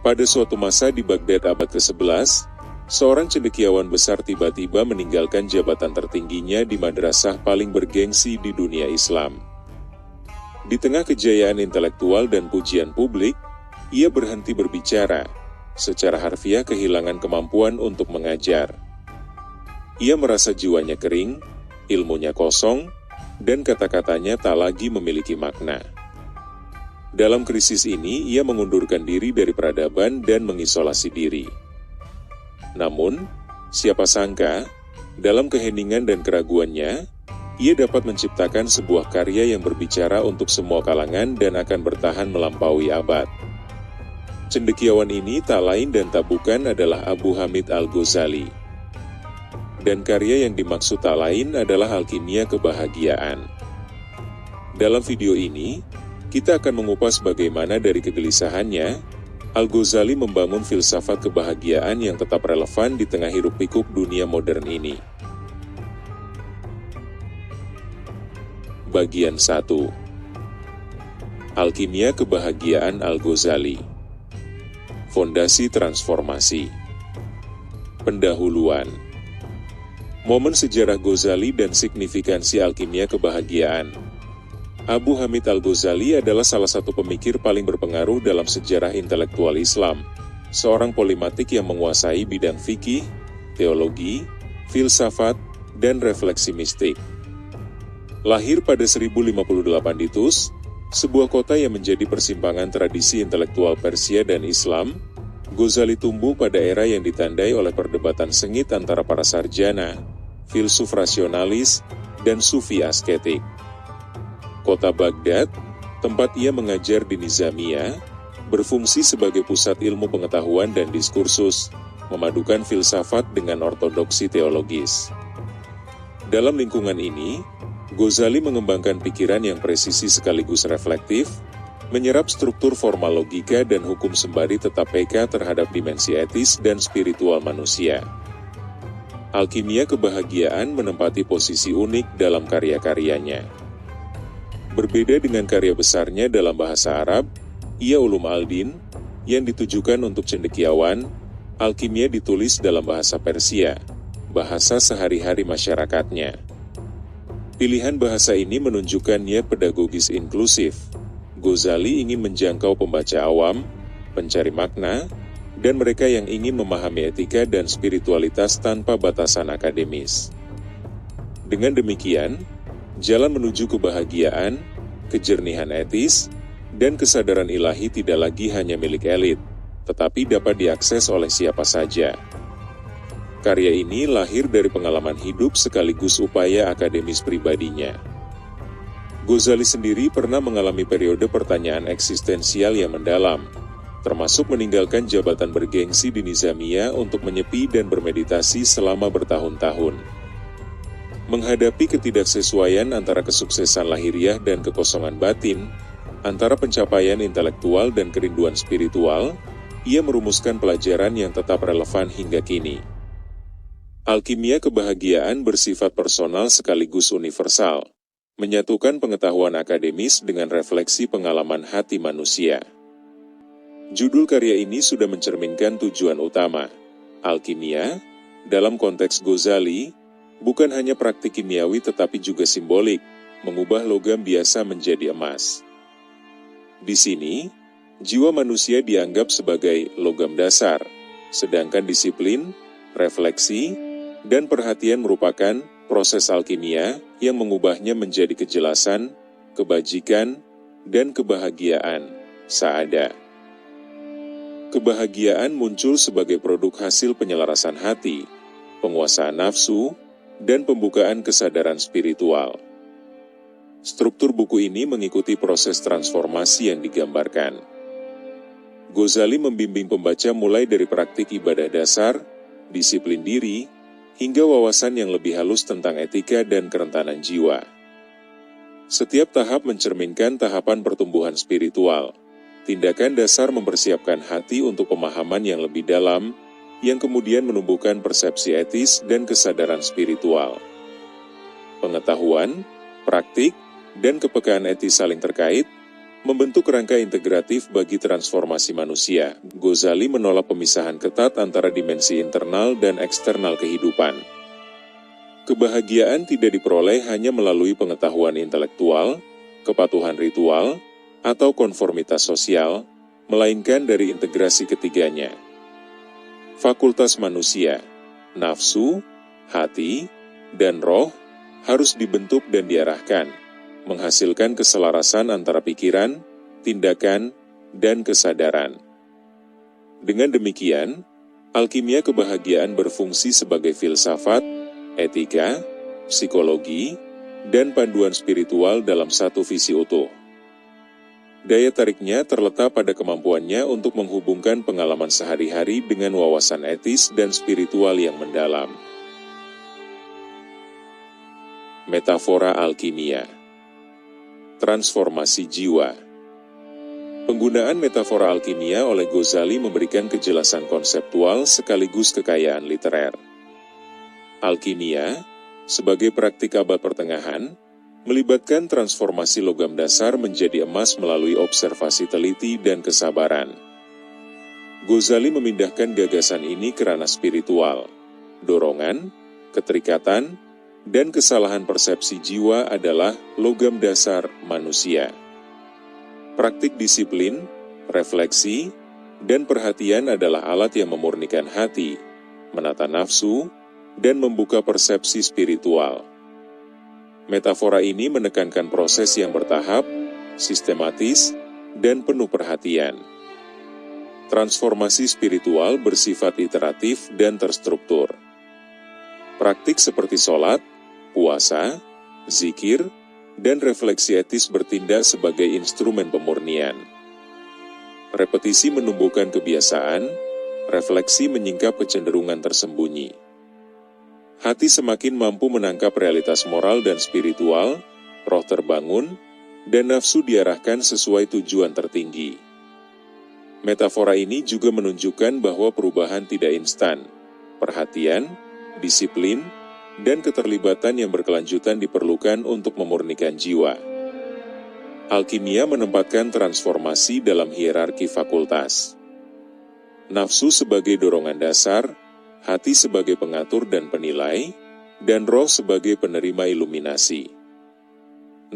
Pada suatu masa di Baghdad abad ke-11, seorang cendekiawan besar tiba-tiba meninggalkan jabatan tertingginya di madrasah paling bergengsi di dunia Islam. Di tengah kejayaan intelektual dan pujian publik, ia berhenti berbicara, secara harfiah kehilangan kemampuan untuk mengajar. Ia merasa jiwanya kering, ilmunya kosong, dan kata-katanya tak lagi memiliki makna. Dalam krisis ini, ia mengundurkan diri dari peradaban dan mengisolasi diri. Namun, siapa sangka, dalam keheningan dan keraguannya, ia dapat menciptakan sebuah karya yang berbicara untuk semua kalangan dan akan bertahan melampaui abad. Cendekiawan ini tak lain dan tak bukan adalah Abu Hamid Al-Ghazali. Dan karya yang dimaksud tak lain adalah Alkimia Kebahagiaan. Dalam video ini, kita akan mengupas bagaimana dari kegelisahannya, Al-Ghazali membangun filsafat kebahagiaan yang tetap relevan di tengah hiruk-pikuk dunia modern ini. Bagian 1. Alkimia Kebahagiaan Al-Ghazali. Fondasi Transformasi. Pendahuluan. Momen sejarah Ghazali dan signifikansi alkimia kebahagiaan. Abu Hamid Al-Ghazali adalah salah satu pemikir paling berpengaruh dalam sejarah intelektual Islam, seorang polimatik yang menguasai bidang fikih, teologi, filsafat, dan refleksi mistik. Lahir pada 1058 di Tus, sebuah kota yang menjadi persimpangan tradisi intelektual Persia dan Islam, Ghazali tumbuh pada era yang ditandai oleh perdebatan sengit antara para sarjana, filsuf rasionalis, dan sufi asketik. Kota Baghdad, tempat ia mengajar di Nizamiyah, berfungsi sebagai pusat ilmu pengetahuan dan diskursus, memadukan filsafat dengan ortodoksi teologis. Dalam lingkungan ini, Ghazali mengembangkan pikiran yang presisi sekaligus reflektif, menyerap struktur formal logika dan hukum sembari tetap peka terhadap dimensi etis dan spiritual manusia. Alkimia kebahagiaan menempati posisi unik dalam karya-karyanya. Berbeda dengan karya besarnya dalam bahasa Arab, ia Ulum al-Din, yang ditujukan untuk cendekiawan, alkimia ditulis dalam bahasa Persia, bahasa sehari-hari masyarakatnya. Pilihan bahasa ini menunjukkan niat pedagogis inklusif. Ghazali ingin menjangkau pembaca awam, pencari makna, dan mereka yang ingin memahami etika dan spiritualitas tanpa batasan akademis. Dengan demikian, jalan menuju kebahagiaan, kejernihan etis, dan kesadaran ilahi tidak lagi hanya milik elit, tetapi dapat diakses oleh siapa saja. Karya ini lahir dari pengalaman hidup sekaligus upaya akademis pribadinya. Ghazali sendiri pernah mengalami periode pertanyaan eksistensial yang mendalam, termasuk meninggalkan jabatan bergengsi di Nizamiyah untuk menyepi dan bermeditasi selama bertahun-tahun. Menghadapi ketidaksesuaian antara kesuksesan lahiriah dan kekosongan batin, antara pencapaian intelektual dan kerinduan spiritual, ia merumuskan pelajaran yang tetap relevan hingga kini. Alkimia kebahagiaan bersifat personal sekaligus universal, menyatukan pengetahuan akademis dengan refleksi pengalaman hati manusia. Judul karya ini sudah mencerminkan tujuan utama. Alkimia, dalam konteks Ghazali, bukan hanya praktik kimiawi tetapi juga simbolik, mengubah logam biasa menjadi emas. Di sini, jiwa manusia dianggap sebagai logam dasar, sedangkan disiplin, refleksi, dan perhatian merupakan proses alkimia yang mengubahnya menjadi kejelasan, kebajikan, dan kebahagiaan, sa'ada. Kebahagiaan muncul sebagai produk hasil penyelarasan hati, penguasaan nafsu, dan pembukaan kesadaran spiritual. Struktur buku ini mengikuti proses transformasi yang digambarkan. Ghazali membimbing pembaca mulai dari praktik ibadah dasar, disiplin diri, hingga wawasan yang lebih halus tentang etika dan kerentanan jiwa. Setiap tahap mencerminkan tahapan pertumbuhan spiritual. Tindakan dasar mempersiapkan hati untuk pemahaman yang lebih dalam, yang kemudian menumbuhkan persepsi etis dan kesadaran spiritual. Pengetahuan, praktik, dan kepekaan etis saling terkait, Membentuk rangka integratif bagi transformasi manusia, Ghazali menolak pemisahan ketat antara dimensi internal dan eksternal kehidupan. Kebahagiaan tidak diperoleh hanya melalui pengetahuan intelektual, kepatuhan ritual, atau konformitas sosial, melainkan dari integrasi ketiganya. Fakultas manusia, nafsu, hati, dan roh, harus dibentuk dan diarahkan, menghasilkan keselarasan antara pikiran, tindakan, dan kesadaran. Dengan demikian, alkimia kebahagiaan berfungsi sebagai filsafat, etika, psikologi, dan panduan spiritual dalam satu visi utuh. Daya tariknya terletak pada kemampuannya untuk menghubungkan pengalaman sehari-hari dengan wawasan etis dan spiritual yang mendalam. Metafora alkimia. Transformasi jiwa. Penggunaan metafora alkimia oleh Ghazali memberikan kejelasan konseptual sekaligus kekayaan literer. Alkimia, sebagai praktik abad pertengahan, melibatkan transformasi logam dasar menjadi emas melalui observasi teliti dan kesabaran. Ghazali memindahkan gagasan ini ke ranah spiritual. Dorongan, keterikatan, dan kesalahan persepsi jiwa adalah logam dasar manusia. Praktik disiplin, refleksi, dan perhatian adalah alat yang memurnikan hati, menata nafsu, dan membuka persepsi spiritual. Metafora ini menekankan proses yang bertahap, sistematis, dan penuh perhatian. Transformasi spiritual bersifat iteratif dan terstruktur. Praktik seperti sholat, puasa, zikir, dan refleksi etis bertindak sebagai instrumen pemurnian. Repetisi menumbuhkan kebiasaan, refleksi menyingkap kecenderungan tersembunyi. Hati semakin mampu menangkap realitas moral dan spiritual, roh terbangun, dan nafsu diarahkan sesuai tujuan tertinggi. Metafora ini juga menunjukkan bahwa perubahan tidak instan. Perhatian, disiplin, dan keterlibatan yang berkelanjutan diperlukan untuk memurnikan jiwa. Alkimia menempatkan transformasi dalam hierarki fakultas. Nafsu sebagai dorongan dasar, hati sebagai pengatur dan penilai, dan roh sebagai penerima iluminasi.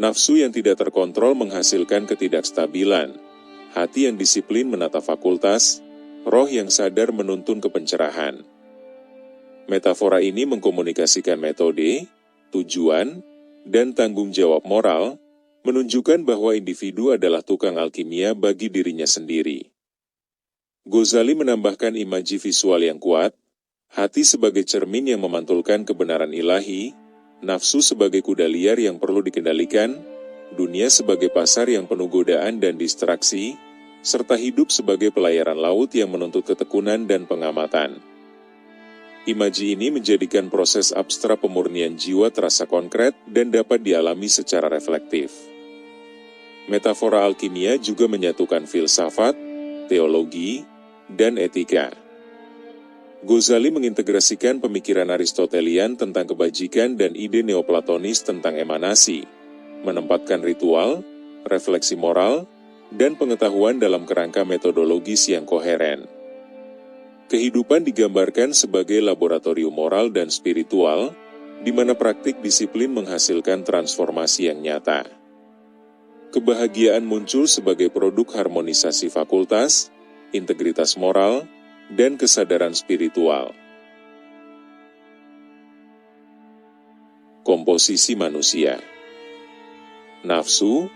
Nafsu yang tidak terkontrol menghasilkan ketidakstabilan, hati yang disiplin menata fakultas, roh yang sadar menuntun kepencerahan. Metafora ini mengkomunikasikan metode, tujuan, dan tanggung jawab moral, menunjukkan bahwa individu adalah tukang alkimia bagi dirinya sendiri. Ghazali menambahkan imaji visual yang kuat, hati sebagai cermin yang memantulkan kebenaran ilahi, nafsu sebagai kuda liar yang perlu dikendalikan, dunia sebagai pasar yang penuh godaan dan distraksi, serta hidup sebagai pelayaran laut yang menuntut ketekunan dan pengamatan. Imaji ini menjadikan proses abstrak pemurnian jiwa terasa konkret dan dapat dialami secara reflektif. Metafora alkimia juga menyatukan filsafat, teologi, dan etika. Ghazali mengintegrasikan pemikiran Aristotelian tentang kebajikan dan ide neoplatonis tentang emanasi, menempatkan ritual, refleksi moral, dan pengetahuan dalam kerangka metodologis yang koheren. Kehidupan digambarkan sebagai laboratorium moral dan spiritual, di mana praktik disiplin menghasilkan transformasi yang nyata. Kebahagiaan muncul sebagai produk harmonisasi fakultas, integritas moral, dan kesadaran spiritual. Komposisi manusia. Nafsu,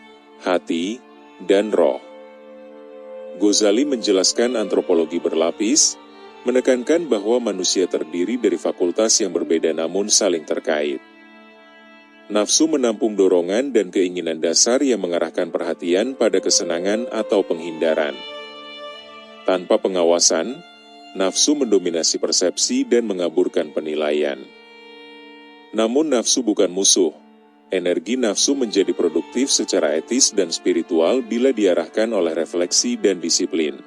hati, dan roh. Ghazali menjelaskan antropologi berlapis, menekankan bahwa manusia terdiri dari fakultas yang berbeda namun saling terkait. Nafsu menampung dorongan dan keinginan dasar yang mengarahkan perhatian pada kesenangan atau penghindaran. Tanpa pengawasan, nafsu mendominasi persepsi dan mengaburkan penilaian. Namun nafsu bukan musuh. Energi nafsu menjadi produktif secara etis dan spiritual bila diarahkan oleh refleksi dan disiplin.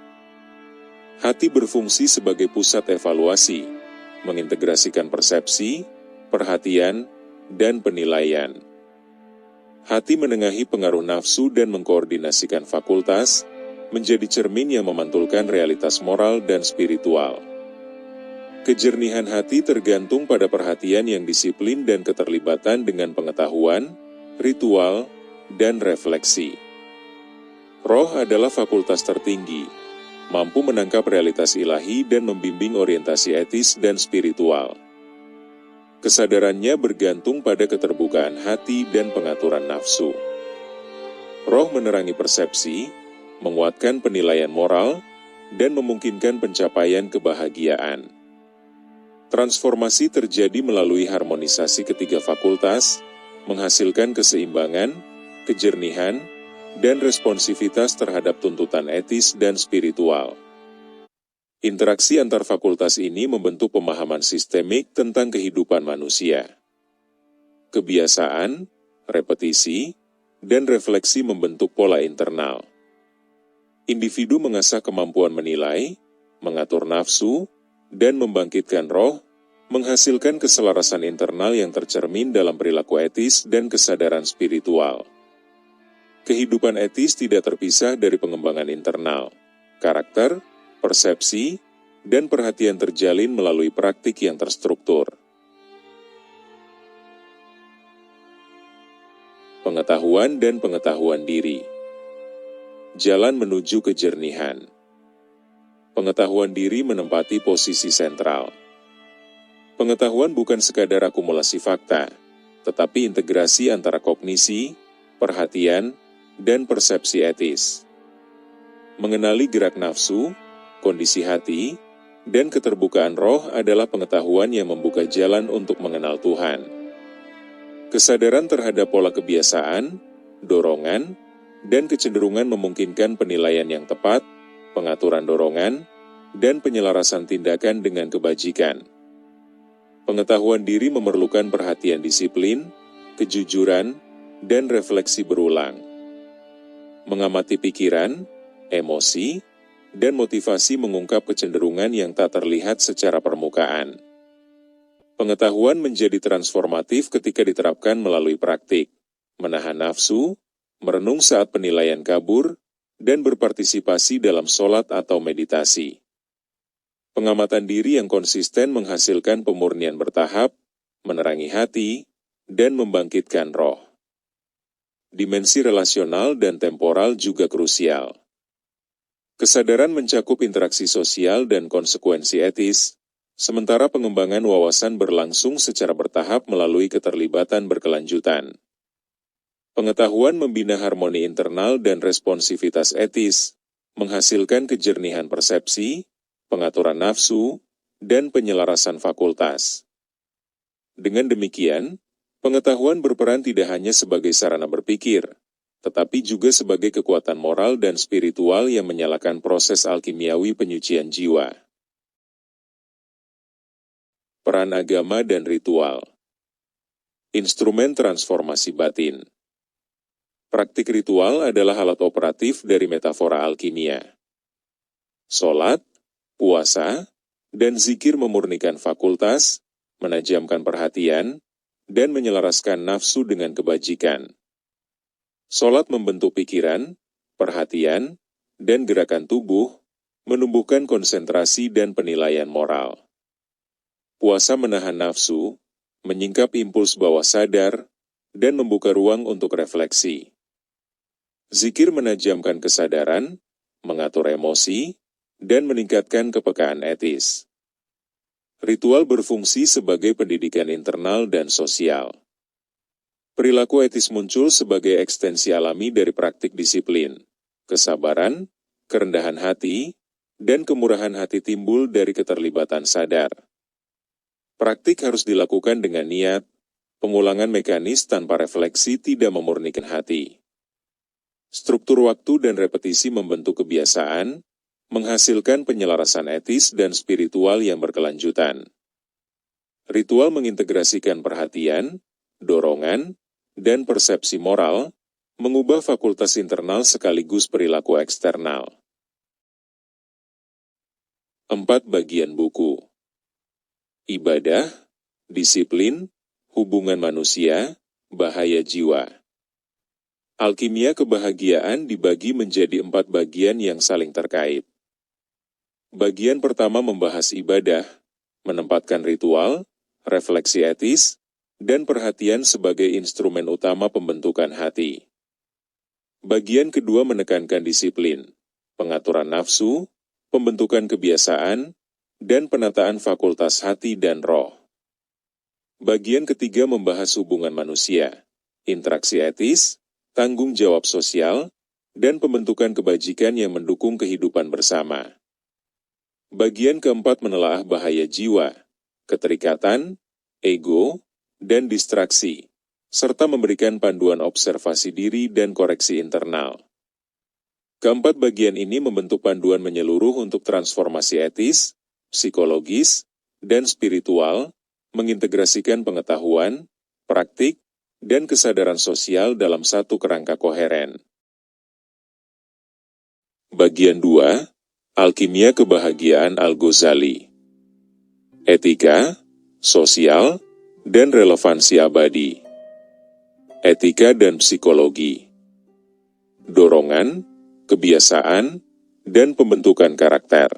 Hati berfungsi sebagai pusat evaluasi, mengintegrasikan persepsi, perhatian, dan penilaian. Hati menengahi pengaruh nafsu dan mengkoordinasikan fakultas, menjadi cermin yang memantulkan realitas moral dan spiritual. Kejernihan hati tergantung pada perhatian yang disiplin dan keterlibatan dengan pengetahuan, ritual, dan refleksi. Roh adalah fakultas tertinggi, mampu menangkap realitas ilahi dan membimbing orientasi etis dan spiritual. Kesadarannya bergantung pada keterbukaan hati dan pengaturan nafsu. Roh menerangi persepsi, menguatkan penilaian moral, dan memungkinkan pencapaian kebahagiaan. Transformasi terjadi melalui harmonisasi ketiga fakultas, menghasilkan keseimbangan, kejernihan, dan responsivitas terhadap tuntutan etis dan spiritual. Interaksi antar fakultas ini membentuk pemahaman sistemik tentang kehidupan manusia. Kebiasaan, repetisi, dan refleksi membentuk pola internal. Individu mengasah kemampuan menilai, mengatur nafsu, dan membangkitkan roh, menghasilkan keselarasan internal yang tercermin dalam perilaku etis dan kesadaran spiritual. Kehidupan etis tidak terpisah dari pengembangan internal, karakter, persepsi, dan perhatian terjalin melalui praktik yang terstruktur. Pengetahuan dan pengetahuan diri. Jalan menuju kejernihan. Pengetahuan diri menempati posisi sentral. Pengetahuan bukan sekadar akumulasi fakta, tetapi integrasi antara kognisi, perhatian, dan persepsi etis. Mengenali gerak nafsu, kondisi hati, dan keterbukaan roh adalah pengetahuan yang membuka jalan untuk mengenal Tuhan. Kesadaran terhadap pola kebiasaan, dorongan, dan kecenderungan memungkinkan penilaian yang tepat, pengaturan dorongan, dan penyelarasan tindakan dengan kebajikan. Pengetahuan diri memerlukan perhatian disiplin, kejujuran, dan refleksi berulang. Mengamati pikiran, emosi, dan motivasi mengungkap kecenderungan yang tak terlihat secara permukaan. Pengetahuan menjadi transformatif ketika diterapkan melalui praktik, menahan nafsu, merenung saat penilaian kabur, dan berpartisipasi dalam sholat atau meditasi. Pengamatan diri yang konsisten menghasilkan pemurnian bertahap, menerangi hati, dan membangkitkan roh. Dimensi relasional dan temporal juga krusial. Kesadaran mencakup interaksi sosial dan konsekuensi etis, sementara pengembangan wawasan berlangsung secara bertahap melalui keterlibatan berkelanjutan. Pengetahuan membina harmoni internal dan responsivitas etis, menghasilkan kejernihan persepsi, pengaturan nafsu, dan penyelarasan fakultas. Dengan demikian, pengetahuan berperan tidak hanya sebagai sarana berpikir, tetapi juga sebagai kekuatan moral dan spiritual yang menyalakan proses alkimiawi penyucian jiwa. Peran agama dan ritual. Instrumen transformasi batin. Praktik ritual adalah alat operatif dari metafora alkimia. Sholat, puasa, dan zikir memurnikan fakultas, menajamkan perhatian, dan menyelaraskan nafsu dengan kebajikan. Sholat membentuk pikiran, perhatian, dan gerakan tubuh, menumbuhkan konsentrasi dan penilaian moral. Puasa menahan nafsu, menyingkap impuls bawah sadar, dan membuka ruang untuk refleksi. Zikir menajamkan kesadaran, mengatur emosi, dan meningkatkan kepekaan etis. Ritual berfungsi sebagai pendidikan internal dan sosial. Perilaku etis muncul sebagai ekstensi alami dari praktik disiplin. Kesabaran, kerendahan hati, dan kemurahan hati timbul dari keterlibatan sadar. Praktik harus dilakukan dengan niat, pengulangan mekanis tanpa refleksi tidak memurnikan hati. Struktur waktu dan repetisi membentuk kebiasaan, menghasilkan penyelarasan etis dan spiritual yang berkelanjutan. Ritual mengintegrasikan perhatian, dorongan, dan persepsi moral, mengubah fakultas internal sekaligus perilaku eksternal. 4 bagian buku. Ibadah, disiplin, hubungan manusia, bahaya jiwa. Alkimia kebahagiaan dibagi menjadi 4 bagian yang saling terkait. Bagian pertama membahas ibadah, menempatkan ritual, refleksi etis, dan perhatian sebagai instrumen utama pembentukan hati. Bagian kedua menekankan disiplin, pengaturan nafsu, pembentukan kebiasaan, dan penataan fakultas hati dan roh. Bagian ketiga membahas hubungan manusia, interaksi etis, tanggung jawab sosial, dan pembentukan kebajikan yang mendukung kehidupan bersama. Bagian keempat menelaah bahaya jiwa, keterikatan, ego, dan distraksi, serta memberikan panduan observasi diri dan koreksi internal. Keempat bagian ini membentuk panduan menyeluruh untuk transformasi etis, psikologis, dan spiritual, mengintegrasikan pengetahuan, praktik, dan kesadaran sosial dalam satu kerangka koheren. Bagian 2, Alkimia Kebahagiaan Al-Ghazali. Etika, sosial, dan relevansi abadi. Etika dan psikologi. Dorongan, kebiasaan, dan pembentukan karakter.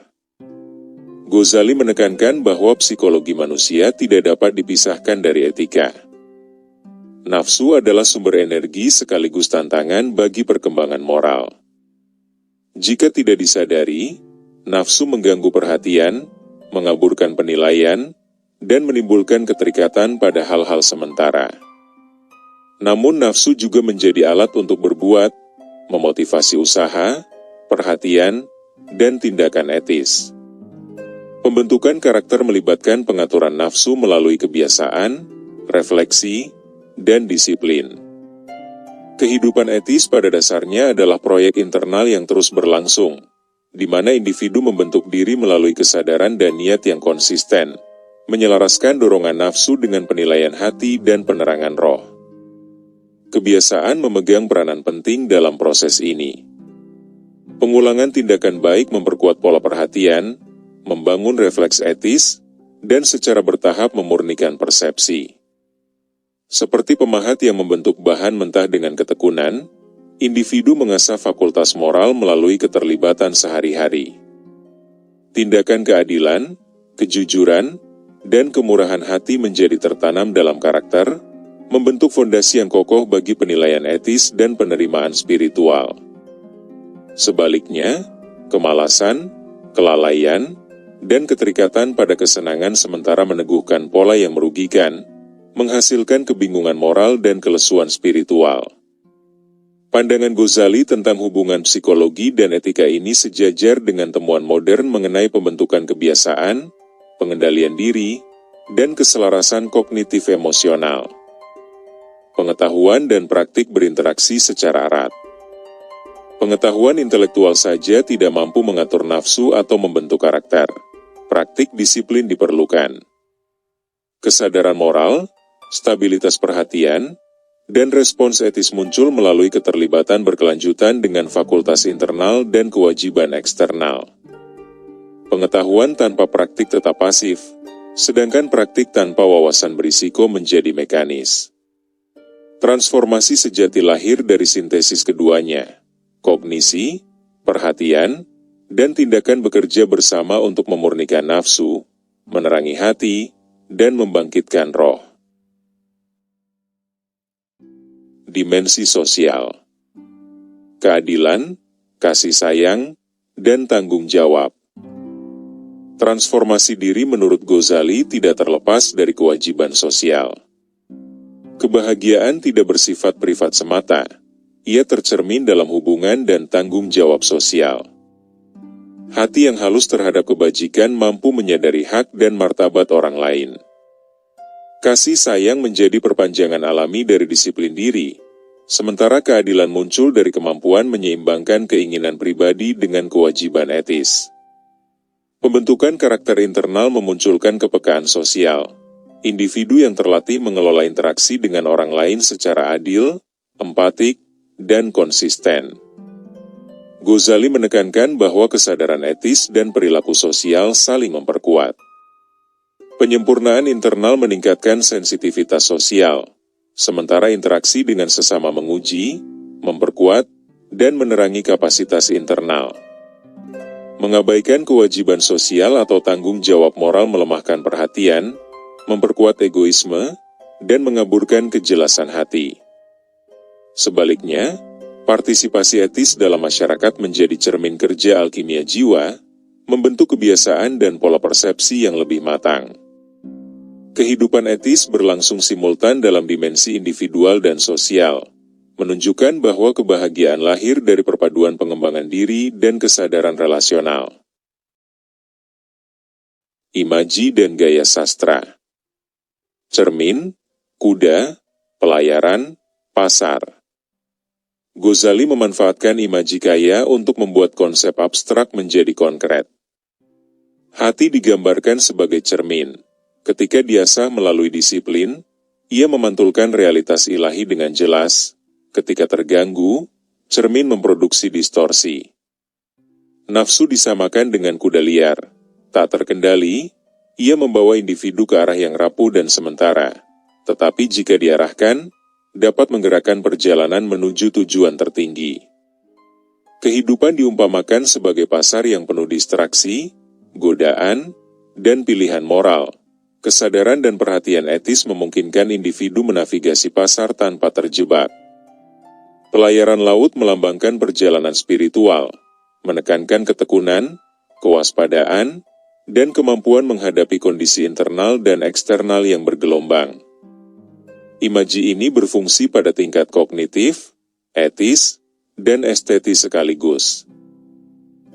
Ghazali menekankan bahwa psikologi manusia tidak dapat dipisahkan dari etika. Nafsu adalah sumber energi sekaligus tantangan bagi perkembangan moral. Jika tidak disadari, nafsu mengganggu perhatian, mengaburkan penilaian, dan menimbulkan keterikatan pada hal-hal sementara. Namun nafsu juga menjadi alat untuk berbuat, memotivasi usaha, perhatian, dan tindakan etis. Pembentukan karakter melibatkan pengaturan nafsu melalui kebiasaan, refleksi, dan disiplin. Kehidupan etis pada dasarnya adalah proyek internal yang terus berlangsung, di mana individu membentuk diri melalui kesadaran dan niat yang konsisten, menyelaraskan dorongan nafsu dengan penilaian hati dan penerangan roh. Kebiasaan memegang peranan penting dalam proses ini. Pengulangan tindakan baik memperkuat pola perhatian, membangun refleks etis, dan secara bertahap memurnikan persepsi. Seperti pemahat yang membentuk bahan mentah dengan ketekunan, individu mengasah fakultas moral melalui keterlibatan sehari-hari. Tindakan keadilan, kejujuran, dan kemurahan hati menjadi tertanam dalam karakter, membentuk fondasi yang kokoh bagi penilaian etis dan penerimaan spiritual. Sebaliknya, kemalasan, kelalaian, dan keterikatan pada kesenangan sementara meneguhkan pola yang merugikan, menghasilkan kebingungan moral dan kelesuan spiritual. Pandangan Ghazali tentang hubungan psikologi dan etika ini sejajar dengan temuan modern mengenai pembentukan kebiasaan, pengendalian diri, dan keselarasan kognitif emosional. Pengetahuan dan praktik berinteraksi secara erat. Pengetahuan intelektual saja tidak mampu mengatur nafsu atau membentuk karakter. Praktik disiplin diperlukan. Kesadaran moral, stabilitas perhatian, dan respons etis muncul melalui keterlibatan berkelanjutan dengan fakultas internal dan kewajiban eksternal. Pengetahuan tanpa praktik tetap pasif, sedangkan praktik tanpa wawasan berisiko menjadi mekanis. Transformasi sejati lahir dari sintesis keduanya, kognisi, perhatian, dan tindakan bekerja bersama untuk memurnikan nafsu, menerangi hati, dan membangkitkan roh. Dimensi sosial, keadilan, kasih sayang, dan tanggung jawab. Transformasi diri menurut Ghazali tidak terlepas dari kewajiban sosial. Kebahagiaan tidak bersifat privat semata, ia tercermin dalam hubungan dan tanggung jawab sosial. Hati yang halus terhadap kebajikan mampu menyadari hak dan martabat orang lain. Kasih sayang menjadi perpanjangan alami dari disiplin diri, sementara keadilan muncul dari kemampuan menyeimbangkan keinginan pribadi dengan kewajiban etis. Pembentukan karakter internal memunculkan kepekaan sosial. Individu yang terlatih mengelola interaksi dengan orang lain secara adil, empatik, dan konsisten. Ghazali menekankan bahwa kesadaran etis dan perilaku sosial saling memperkuat. Penyempurnaan internal meningkatkan sensitivitas sosial, sementara interaksi dengan sesama menguji, memperkuat, dan menerangi kapasitas internal. Mengabaikan kewajiban sosial atau tanggung jawab moral melemahkan perhatian, memperkuat egoisme, dan mengaburkan kejelasan hati. Sebaliknya, partisipasi etis dalam masyarakat menjadi cermin kerja alkimia jiwa, membentuk kebiasaan dan pola persepsi yang lebih matang. Kehidupan etis berlangsung simultan dalam dimensi individual dan sosial, menunjukkan bahwa kebahagiaan lahir dari perpaduan pengembangan diri dan kesadaran relasional. Imaji dan gaya sastra. Cermin, kuda, pelayaran, pasar. Ghazali memanfaatkan imaji kaya untuk membuat konsep abstrak menjadi konkret. Hati digambarkan sebagai cermin. Ketika diasah melalui disiplin, ia memantulkan realitas ilahi dengan jelas. Ketika terganggu, cermin memproduksi distorsi. Nafsu disamakan dengan kuda liar. Tak terkendali, ia membawa individu ke arah yang rapuh dan sementara. Tetapi jika diarahkan, dapat menggerakkan perjalanan menuju tujuan tertinggi. Kehidupan diumpamakan sebagai pasar yang penuh distraksi, godaan, dan pilihan moral. Kesadaran dan perhatian etis memungkinkan individu menavigasi pasar tanpa terjebak. Pelayaran laut melambangkan perjalanan spiritual, menekankan ketekunan, kewaspadaan, dan kemampuan menghadapi kondisi internal dan eksternal yang bergelombang. Imaji ini berfungsi pada tingkat kognitif, etis, dan estetis sekaligus.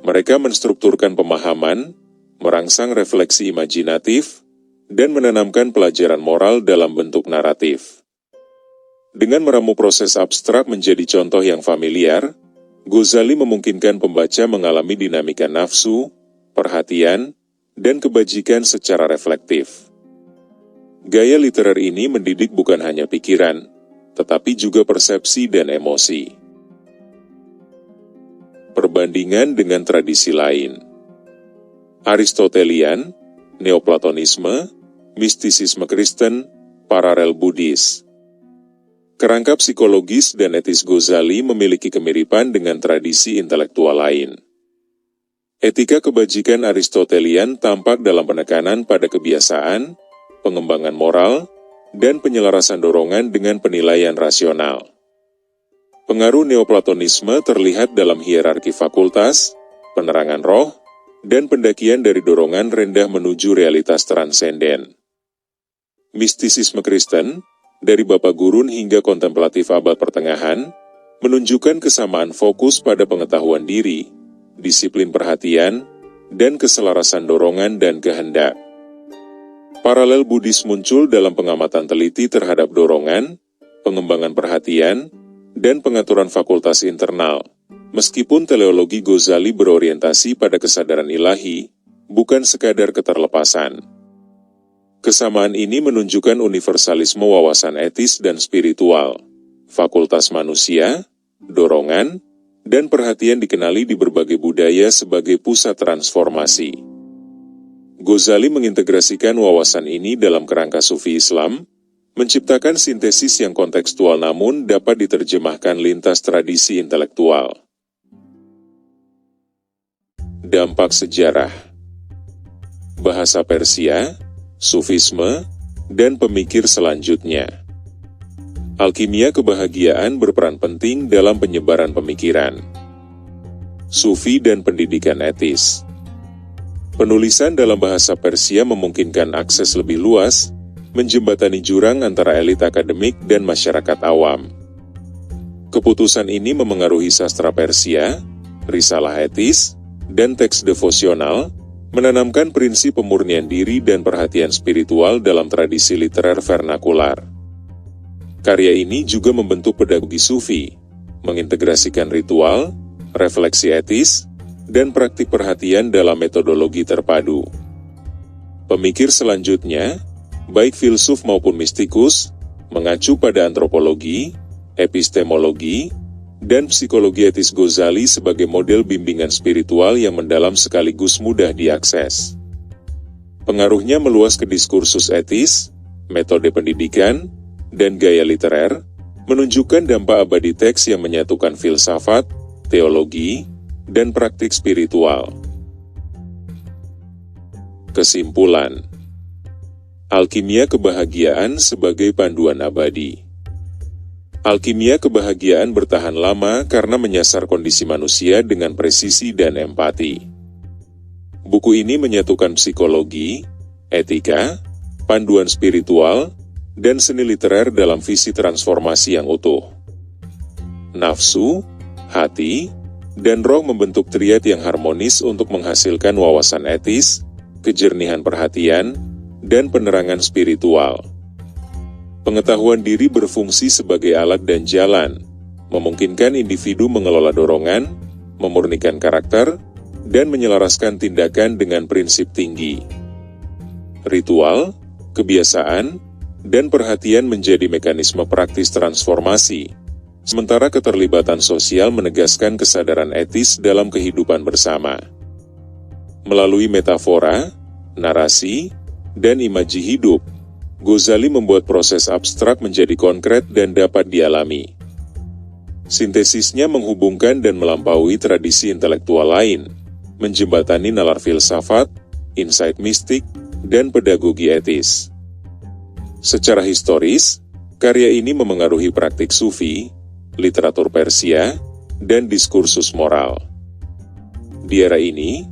Mereka menstrukturkan pemahaman, merangsang refleksi imajinatif, dan menanamkan pelajaran moral dalam bentuk naratif. Dengan meramu proses abstrak menjadi contoh yang familiar, Ghazali memungkinkan pembaca mengalami dinamika nafsu, perhatian, dan kebajikan secara reflektif. Gaya literer ini mendidik bukan hanya pikiran, tetapi juga persepsi dan emosi. Perbandingan dengan tradisi lain. Aristotelian, Neoplatonisme, mistisisme Kristen, paralel Buddhis. Kerangka psikologis dan etis Ghazali memiliki kemiripan dengan tradisi intelektual lain. Etika kebajikan Aristotelian tampak dalam penekanan pada kebiasaan, pengembangan moral, dan penyelarasan dorongan dengan penilaian rasional. Pengaruh Neoplatonisme terlihat dalam hierarki fakultas, penerangan roh, dan pendakian dari dorongan rendah menuju realitas transenden. Mistisisme Kristen, dari Bapak Gurun hingga kontemplatif abad pertengahan, menunjukkan kesamaan fokus pada pengetahuan diri, disiplin perhatian, dan keselarasan dorongan dan kehendak. Paralel Buddhis muncul dalam pengamatan teliti terhadap dorongan, pengembangan perhatian, dan pengaturan fakultas internal. Meskipun teleologi Ghazali berorientasi pada kesadaran ilahi, bukan sekadar keterlepasan. Kesamaan ini menunjukkan universalisme wawasan etis dan spiritual. Fakultas manusia, dorongan, dan perhatian dikenali di berbagai budaya sebagai pusat transformasi. Ghazali mengintegrasikan wawasan ini dalam kerangka Sufi Islam, menciptakan sintesis yang kontekstual namun dapat diterjemahkan lintas tradisi intelektual. Dampak sejarah. Bahasa Persia, Sufisme, dan pemikir selanjutnya. Alkimia kebahagiaan berperan penting dalam penyebaran pemikiran Sufi dan pendidikan etis. Penulisan dalam bahasa Persia memungkinkan akses lebih luas, menjembatani jurang antara elit akademik dan masyarakat awam. Keputusan ini memengaruhi sastra Persia, risalah etis, dan teks devosional, menanamkan prinsip pemurnian diri dan perhatian spiritual dalam tradisi literer vernakular. Karya ini juga membentuk pedagogi Sufi, mengintegrasikan ritual, refleksi etis, dan praktik perhatian dalam metodologi terpadu. Pemikir selanjutnya, baik filsuf maupun mistikus, mengacu pada antropologi, epistemologi, dan psikologi etis Ghazali sebagai model bimbingan spiritual yang mendalam sekaligus mudah diakses. Pengaruhnya meluas ke diskursus etis, metode pendidikan, dan gaya literer, menunjukkan dampak abadi teks yang menyatukan filsafat, teologi, dan praktik spiritual. Kesimpulan: Alkimia Kebahagiaan sebagai panduan abadi. Alkimia kebahagiaan bertahan lama karena menyasar kondisi manusia dengan presisi dan empati. Buku ini menyatukan psikologi, etika, panduan spiritual, dan seni literer dalam visi transformasi yang utuh. Nafsu, hati, dan roh membentuk triad yang harmonis untuk menghasilkan wawasan etis, kejernihan perhatian, dan penerangan spiritual. Pengetahuan diri berfungsi sebagai alat dan jalan, memungkinkan individu mengelola dorongan, memurnikan karakter, dan menyelaraskan tindakan dengan prinsip tinggi. Ritual, kebiasaan, dan perhatian menjadi mekanisme praktis transformasi, sementara keterlibatan sosial menegaskan kesadaran etis dalam kehidupan bersama. Melalui metafora, narasi, dan imaji hidup, Ghazali membuat proses abstrak menjadi konkret dan dapat dialami. Sintesisnya menghubungkan dan melampaui tradisi intelektual lain, menjembatani nalar filsafat, insight mistik, dan pedagogi etis. Secara historis, karya ini memengaruhi praktik sufi, literatur Persia, dan diskursus moral. Di era ini,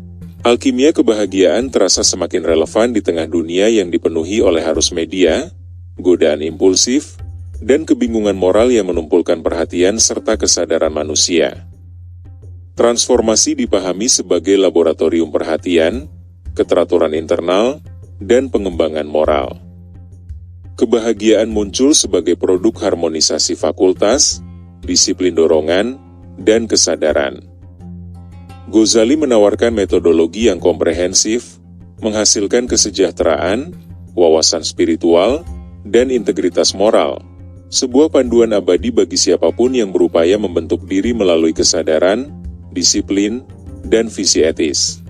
alkimia kebahagiaan terasa semakin relevan di tengah dunia yang dipenuhi oleh arus media, godaan impulsif, dan kebingungan moral yang menumpulkan perhatian serta kesadaran manusia. Transformasi dipahami sebagai laboratorium perhatian, keteraturan internal, dan pengembangan moral. Kebahagiaan muncul sebagai produk harmonisasi fakultas, disiplin dorongan, dan kesadaran. Ghazali menawarkan metodologi yang komprehensif, menghasilkan kesejahteraan, wawasan spiritual, dan integritas moral, sebuah panduan abadi bagi siapapun yang berupaya membentuk diri melalui kesadaran, disiplin, dan visi etis.